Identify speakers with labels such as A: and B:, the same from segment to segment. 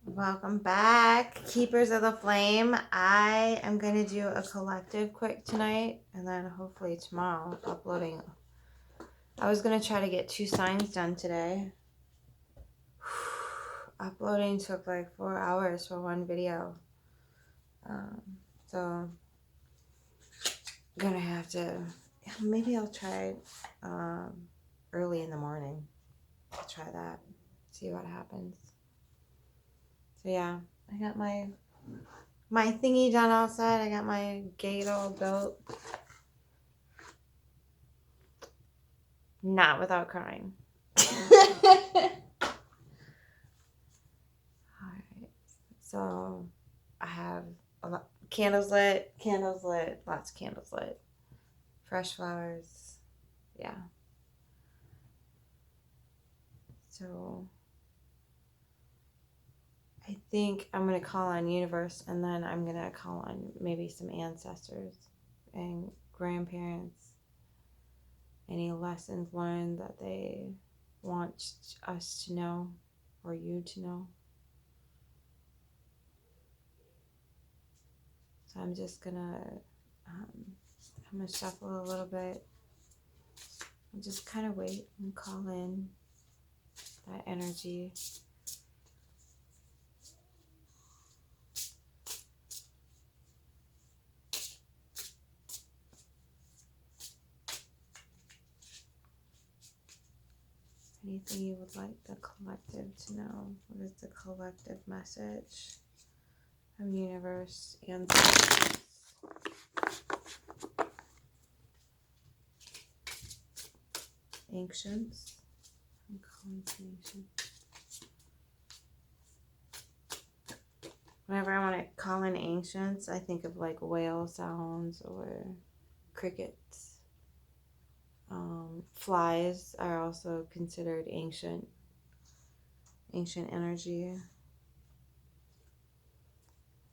A: Welcome back, Keepers of the Flame. I am going to do a collective quick tonight, and then hopefully tomorrow uploading. I was going to try to get 2 signs done today. Uploading took like 4 hours for one video. So I'm going to have to, maybe I'll try early in the morning. I'll try that, see what happens. So yeah, I got my thingy done outside. I got my gate all built. Not without crying. Alright. So I have a lot candles lit, lots of candles lit. Fresh flowers. Yeah. So I think I'm going to call on universe, and then I'm going to call on maybe some ancestors and grandparents. Any lessons learned that they want us to know or you to know. So I'm just going to shuffle a little bit and just kind of wait and call in that energy. Anything you would like the collective to know? What is the collective message from universe and ancients? I'm calling to ancients. Whenever I want to call in ancients, I think of like whale sounds or crickets. Flies are also considered ancient energy.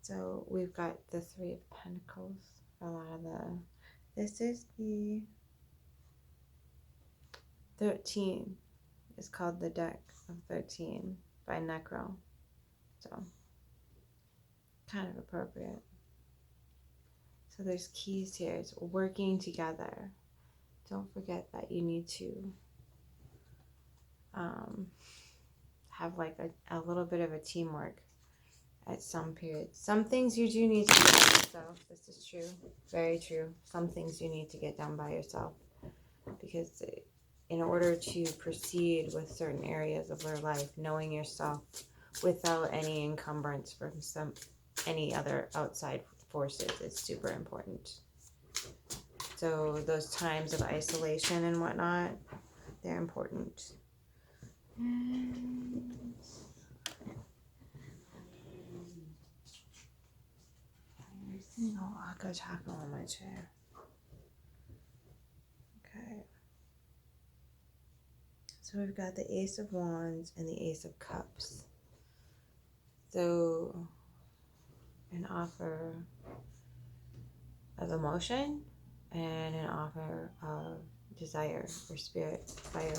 A: So we've got the 3 of Pentacles. A lot of this is the 13. It's called the Deck of 13 by Necro. So kind of appropriate. So there's keys here. It's working together. Don't forget that you need to have like a little bit of a teamwork at some periods. Some things you do need to do by yourself. This is true. Very true. Some things you need to get done by yourself. Because in order to proceed with certain areas of your life, knowing yourself without any encumbrance from any other outside forces is super important. So those times of isolation and whatnot, they're important. And I'll go tackle on my chair. Okay. So we've got the Ace of Wands and the Ace of Cups. So an offer of emotion and an offer of desire or spirit, fire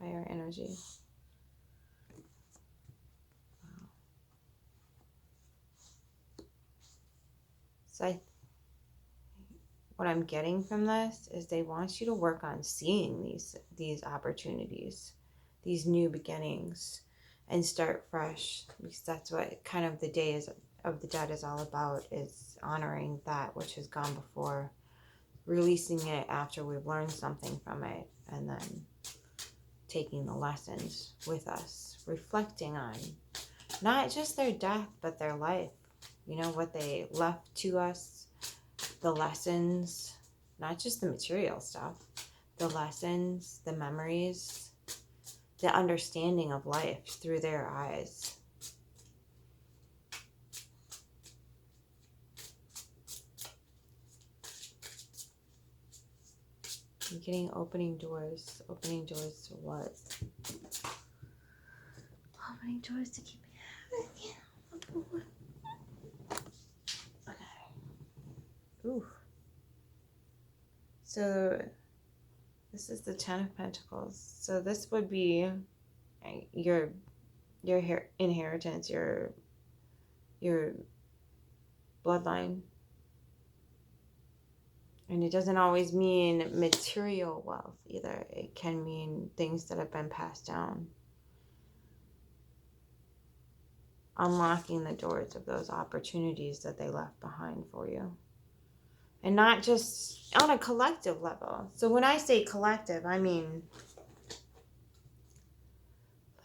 A: energy. Wow. So what I'm getting from this is they want you to work on seeing these opportunities, these new beginnings, and start fresh, because that's what kind of the Day of the Dead is all about, is honoring that which has gone before, releasing it after we've learned something from it, and then taking the lessons with us, reflecting on not just their death, but their life, what they left to us, the lessons, not just the material stuff, the lessons, the memories, the understanding of life through their eyes. I'm getting opening doors. Opening doors to what? Opening doors to keep me happy. Okay. Ooh. So this is the 10 of Pentacles. So this would be your your inheritance, your bloodline. And it doesn't always mean material wealth either. It can mean things that have been passed down. Unlocking the doors of those opportunities that they left behind for you. And not just on a collective level. So when I say collective, I mean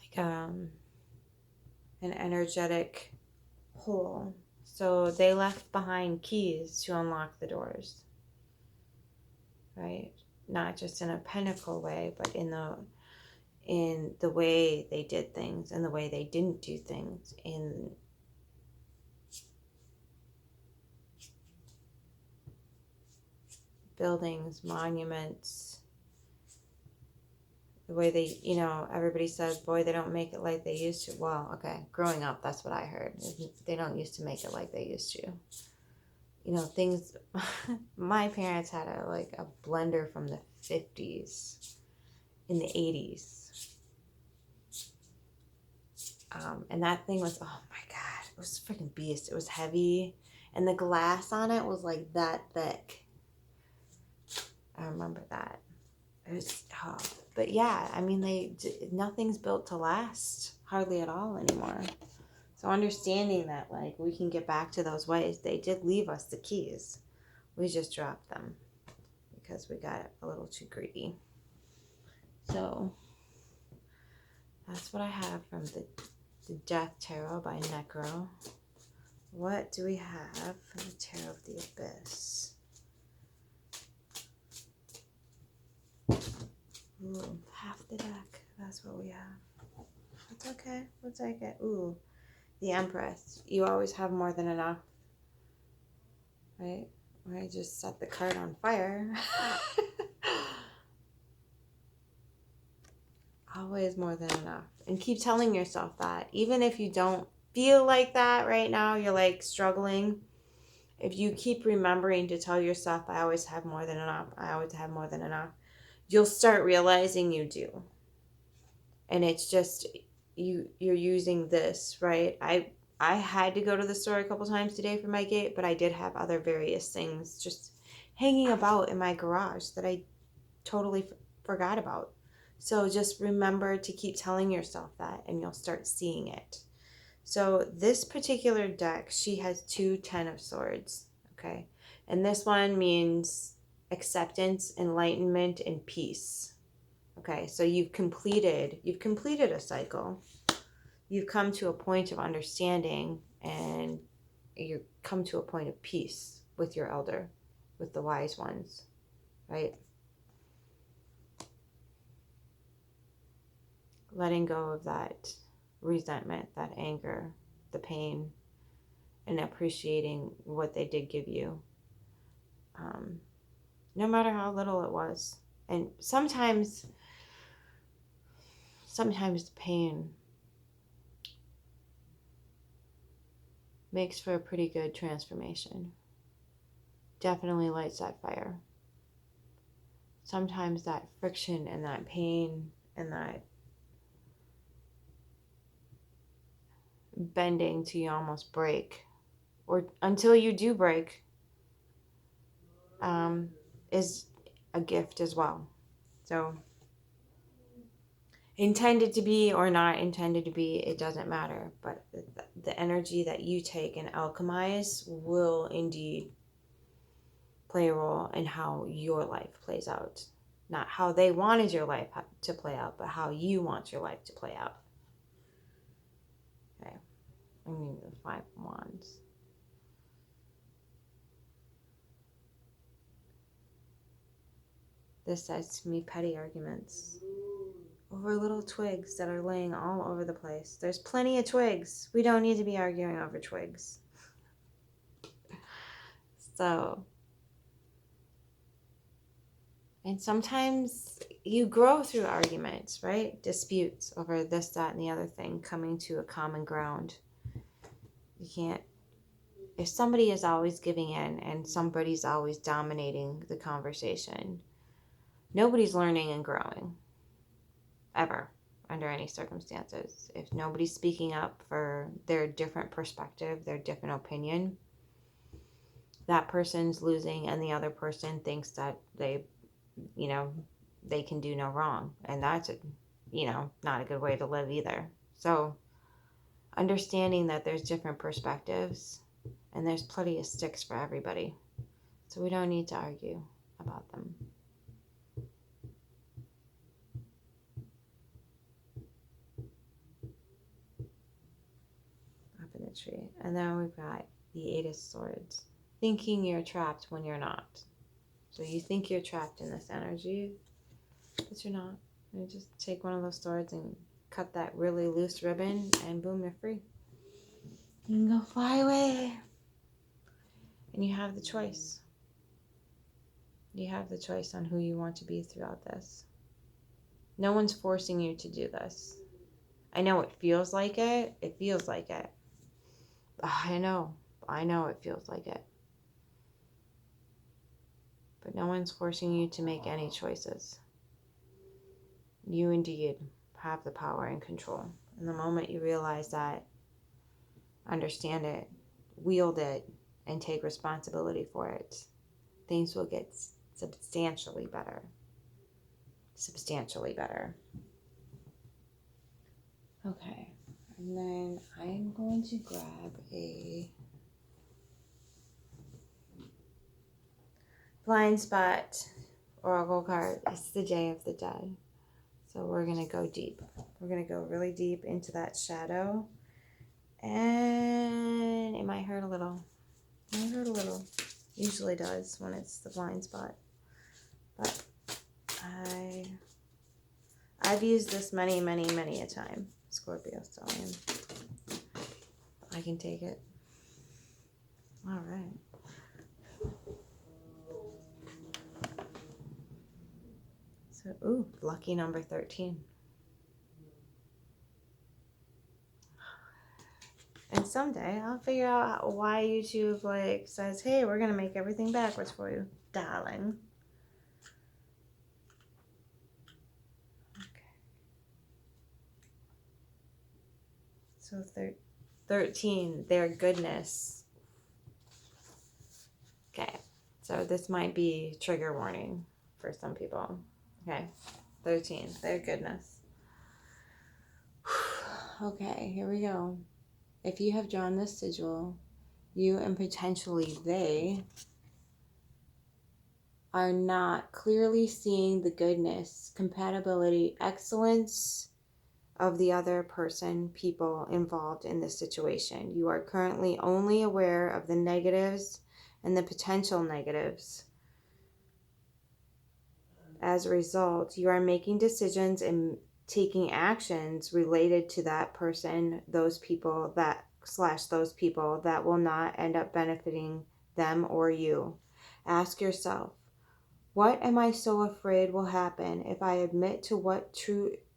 A: like an energetic whole. So they left behind keys to unlock the doors. Right? Not just in a pinnacle way, but in the way they did things and the way they didn't do things, in buildings, monuments, the way they, everybody says, boy, they don't make it like they used to. Well, okay, growing up, that's what I heard. They don't used to make it like they used to. Things, my parents had a blender from the 50s, in the 80s. And that thing was, oh my God, it was a freaking beast. It was heavy. And the glass on it was like that thick. I remember that. It was, but yeah, I mean, nothing's built to last hardly at all anymore. So understanding that, like, we can get back to those ways. They did leave us the keys. We just dropped them because we got a little too greedy. So that's what I have from the Death Tarot by Necro. What do we have from the Tarot of the Abyss? Ooh, half the deck. That's what we have. That's okay. We'll take it. Ooh, the Empress. You always have more than enough. Right? I just set the card on fire. Always more than enough. And keep telling yourself that. Even if you don't feel like that right now, you're like struggling. If you keep remembering to tell yourself, I always have more than enough. I always have more than enough. You'll start realizing you do. And it's just, you're using this, right? I had to go to the store a couple times today for my gate, but I did have other various things just hanging about in my garage that I totally forgot about. So just remember to keep telling yourself that, and you'll start seeing it. So this particular deck, she has 2 Ten of Swords, okay? And this one means acceptance, enlightenment, and peace. Okay, so you've completed a cycle. You've come to a point of understanding, and you come to a point of peace with your elder, with the wise ones, right? Letting go of that resentment, that anger, the pain, and appreciating what they did give you, no matter how little it was. And sometimes the pain makes for a pretty good transformation. Definitely lights that fire. Sometimes that friction and that pain and that bending till you almost break, or until you do break, is a gift as well. So intended to be or not intended to be, it doesn't matter. But the energy that you take and alchemize will indeed play a role in how your life plays out. Not how they wanted your life to play out, but how you want your life to play out. Okay. I mean, the 5 of Wands. This says to me petty arguments over little twigs that are laying all over the place. There's plenty of twigs. We don't need to be arguing over twigs. So, and sometimes you grow through arguments, right? Disputes over this, that, and the other thing, coming to a common ground. You can't, if somebody is always giving in and somebody's always dominating the conversation, nobody's learning and growing. Ever. under any circumstances. If nobody's speaking up for their different perspective, their different opinion, that person's losing, and the other person thinks that they can do no wrong. And that's, not a good way to live either. So understanding that there's different perspectives and there's plenty of sticks for everybody. So we don't need to argue about them. Up in the tree. And then we've got the Eight of Swords. Thinking you're trapped when you're not. So you think you're trapped in this energy, but you're not. You just take one of those swords and cut that really loose ribbon, and boom, you're free. You can go fly away. And you have the choice. You have the choice on who you want to be throughout this. No one's forcing you to do this. I know it feels like it. It feels like it. I know it feels like it. But no one's forcing you to make any choices. You indeed have the power and control. And the moment you realize that, understand it, wield it, and take responsibility for it, things will get substantially better. Substantially better. Okay. And then I'm going to grab a blind spot oracle card. It's the Day of the Dead. So we're going to go deep. We're going to go really deep into that shadow. And it might hurt a little. It might hurt a little. Usually does when it's the blind spot. But I've used this many, many, many a time, Scorpio, so I can take it. All right. So, lucky number 13. And someday I'll figure out why YouTube says, hey, we're going to make everything backwards for you, darling. Okay. So 13, their goodness. Okay. So this might be trigger warning for some people. Okay. 13, their goodness. Okay, here we go. If you have drawn this sigil, you and potentially they are not clearly seeing the goodness, compatibility, excellence of the other person, people involved in this situation. You are currently only aware of the negatives and the potential negatives. As a result, you are making decisions and taking actions related to that person, those people that will not end up benefiting them or you. Ask yourself, what am I so afraid will happen if I admit to what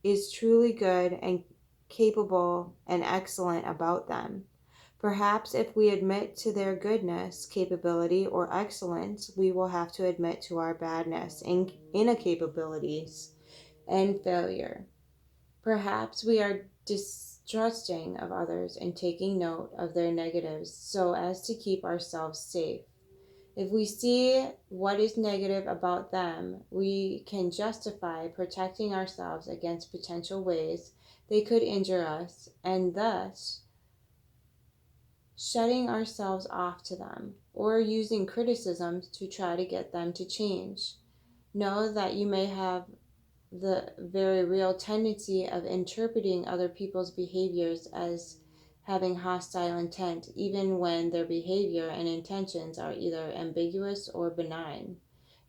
A: is truly good and capable and excellent about them? Perhaps if we admit to their goodness, capability, or excellence, we will have to admit to our badness, incapabilities, and failure. Perhaps we are distrusting of others and taking note of their negatives so as to keep ourselves safe. If we see what is negative about them, we can justify protecting ourselves against potential ways they could injure us, and thus shutting ourselves off to them, or using criticisms to try to get them to change. Know that you may have the very real tendency of interpreting other people's behaviors as having hostile intent, even when their behavior and intentions are either ambiguous or benign.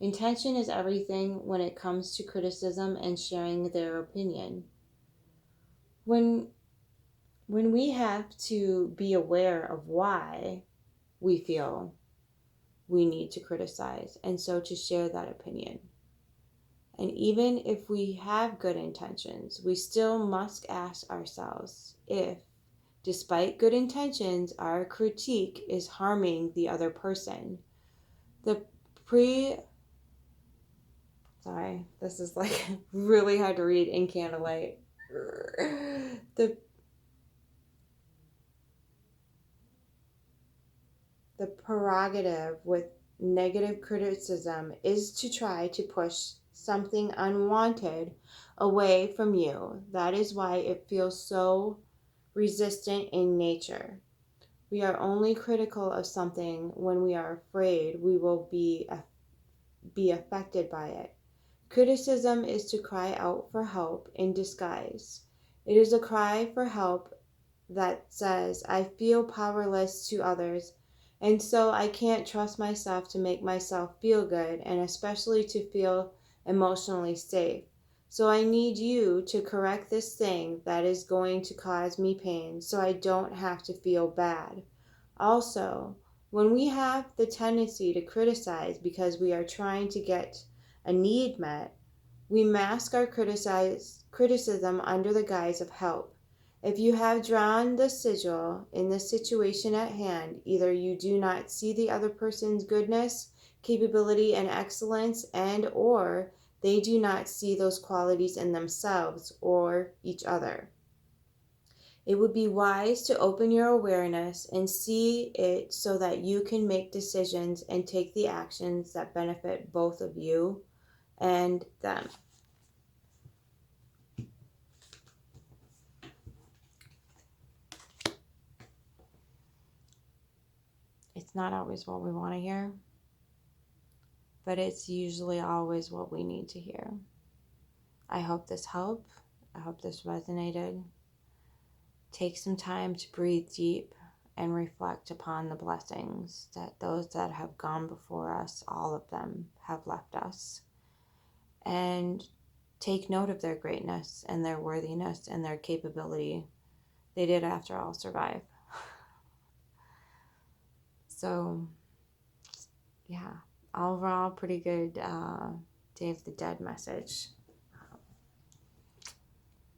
A: Intention is everything when it comes to criticism and sharing their opinion. When we have to be aware of why we feel we need to criticize, and so to share that opinion. And even if we have good intentions, we still must ask ourselves if, despite good intentions, our critique is harming the other person. Sorry, this is really hard to read in candlelight. the the prerogative with negative criticism is to try to push something unwanted away from you. That is why it feels so resistant in nature. We are only critical of something when we are afraid we will be affected by it. Criticism is to cry out for help in disguise. It is a cry for help that says, I feel powerless to others, and so I can't trust myself to make myself feel good, and especially to feel emotionally safe. So I need you to correct this thing that is going to cause me pain so I don't have to feel bad. Also, when we have the tendency to criticize because we are trying to get a need met, we mask our criticism under the guise of help. If you have drawn the sigil in the situation at hand, either you do not see the other person's goodness, capability, and excellence, and or they do not see those qualities in themselves or each other. It would be wise to open your awareness and see it so that you can make decisions and take the actions that benefit both of you and them. It's not always what we want to hear, but it's usually always what we need to hear. I hope this helped. I hope this resonated. Take some time to breathe deep and reflect upon the blessings that those that have gone before us, all of them, have left us. And take note of their greatness and their worthiness and their capability. They did, after all, survive. So, yeah, overall, pretty good Day of the Dead message.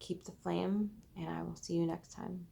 A: Keep the flame, and I will see you next time.